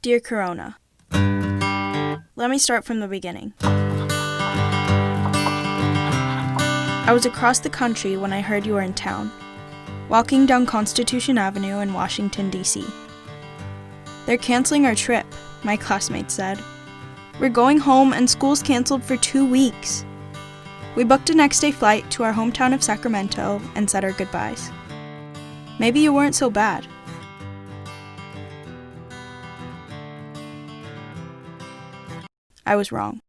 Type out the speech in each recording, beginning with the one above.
Dear Corona, let me start from the beginning. I was across the country when I heard you were in town, walking down Constitution Avenue in Washington, D.C. They're canceling our trip, my classmates said. We're going home and school's canceled for 2 weeks. We booked a next-day flight to our hometown of Sacramento and said our goodbyes. Maybe you weren't so bad. I was wrong.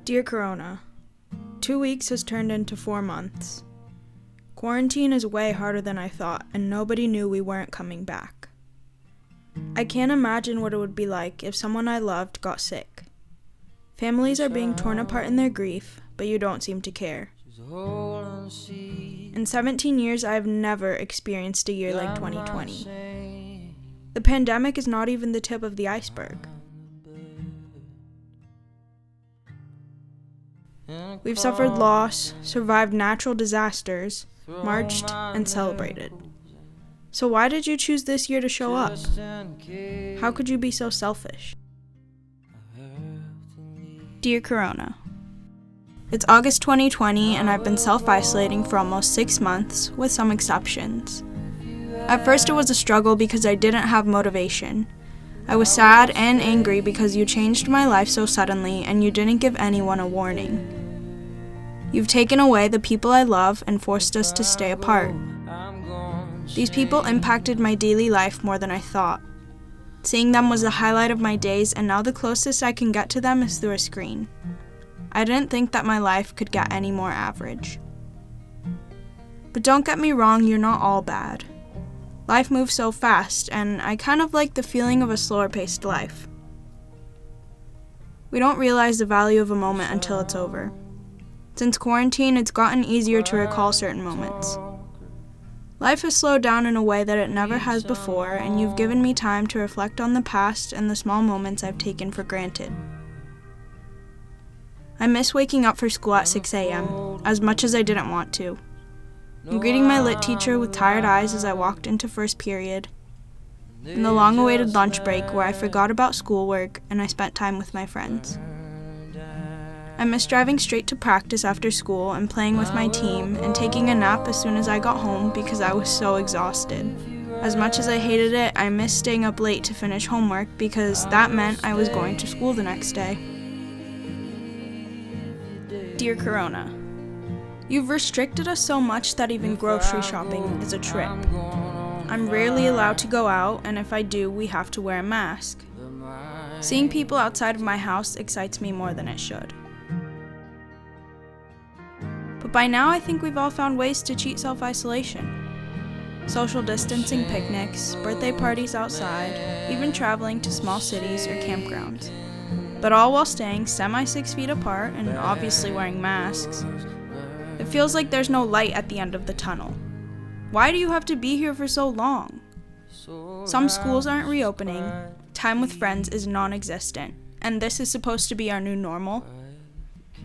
Dear Corona, 2 weeks has turned into 4 months. Quarantine is way harder than I thought, and nobody knew we weren't coming back. I can't imagine what it would be like if someone I loved got sick. Families are being torn apart in their grief, but you don't seem to care. In 17 years, I have never experienced a year like 2020. The pandemic is not even the tip of the iceberg. We've suffered loss, survived natural disasters, marched, and celebrated. So why did you choose this year to show up? How could you be so selfish? Dear Corona, it's August 2020 and I've been self-isolating for almost 6 months, with some exceptions. At first it was a struggle because I didn't have motivation. I was sad and angry because you changed my life so suddenly and you didn't give anyone a warning. You've taken away the people I love and forced us to stay apart. These people impacted my daily life more than I thought. Seeing them was the highlight of my days, and now the closest I can get to them is through a screen. I didn't think that my life could get any more average. But don't get me wrong, you're not all bad. Life moves so fast, and I kind of like the feeling of a slower-paced life. We don't realize the value of a moment until it's over. Since quarantine, it's gotten easier to recall certain moments. Life has slowed down in a way that it never has before, and you've given me time to reflect on the past and the small moments I've taken for granted. I miss waking up for school at 6 a.m., as much as I didn't want to. And greeting my lit teacher with tired eyes as I walked into first period. And the long-awaited lunch break where I forgot about schoolwork and I spent time with my friends. I miss driving straight to practice after school and playing with my team and taking a nap as soon as I got home because I was so exhausted. As much as I hated it, I missed staying up late to finish homework because that meant I was going to school the next day. Dear Corona, you've restricted us so much that even grocery shopping is a trip. I'm rarely allowed to go out, and if I do, we have to wear a mask. Seeing people outside of my house excites me more than it should. But by now, I think we've all found ways to cheat self-isolation. Social distancing picnics, birthday parties outside, even traveling to small cities or campgrounds. But all while staying semi-6 feet apart and obviously wearing masks. It feels like there's no light at the end of the tunnel. Why do you have to be here for so long? Some schools aren't reopening, time with friends is non-existent, and this is supposed to be our new normal.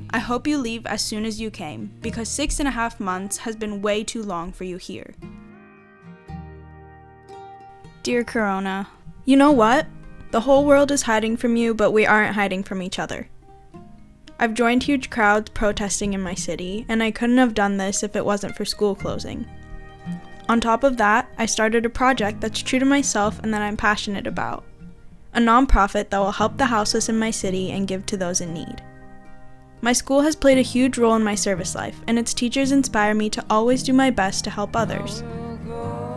I hope you leave as soon as you came, because 6.5 months has been way too long for you here. Dear Corona, you know what? The whole world is hiding from you, but we aren't hiding from each other. I've joined huge crowds protesting in my city, and I couldn't have done this if it wasn't for school closing. On top of that, I started a project that's true to myself and that I'm passionate about. A nonprofit that will help the houseless in my city and give to those in need. My school has played a huge role in my service life, and its teachers inspire me to always do my best to help others.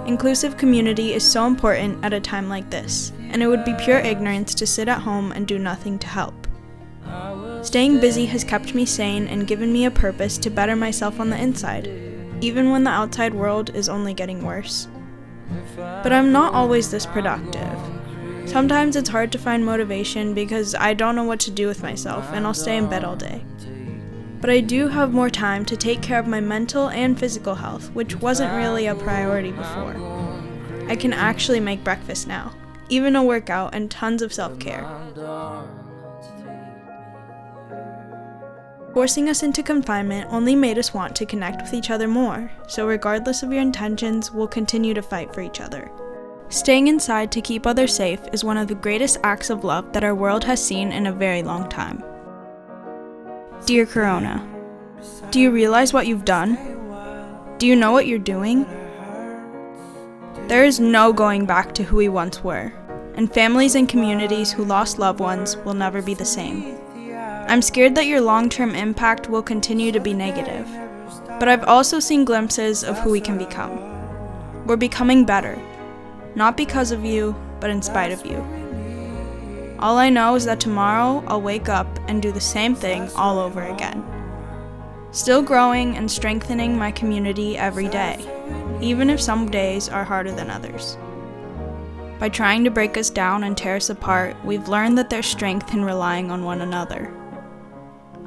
Inclusive community is so important at a time like this, and it would be pure ignorance to sit at home and do nothing to help. Staying busy has kept me sane and given me a purpose to better myself on the inside, even when the outside world is only getting worse. But I'm not always this productive. Sometimes it's hard to find motivation because I don't know what to do with myself and I'll stay in bed all day. But I do have more time to take care of my mental and physical health, which wasn't really a priority before. I can actually make breakfast now, even a workout and tons of self-care. Forcing us into confinement only made us want to connect with each other more, so regardless of your intentions, we'll continue to fight for each other. Staying inside to keep others safe is one of the greatest acts of love that our world has seen in a very long time. Dear Corona, do you realize what you've done? Do you know what you're doing? There is no going back to who we once were, and families and communities who lost loved ones will never be the same. I'm scared that your long-term impact will continue to be negative, but I've also seen glimpses of who we can become. We're becoming better, not because of you, but in spite of you. All I know is that tomorrow I'll wake up and do the same thing all over again. Still growing and strengthening my community every day, even if some days are harder than others. By trying to break us down and tear us apart, we've learned that there's strength in relying on one another.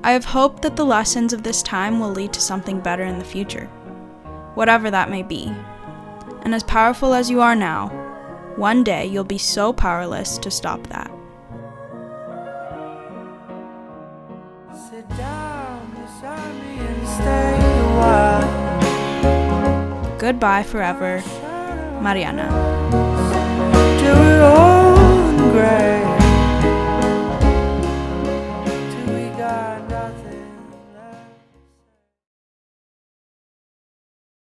I have hope that the lessons of this time will lead to something better in the future, whatever that may be. And as powerful as you are now, one day you'll be so powerless to stop that. Sit down beside me and stay a while. Goodbye forever, Mariana. Till we're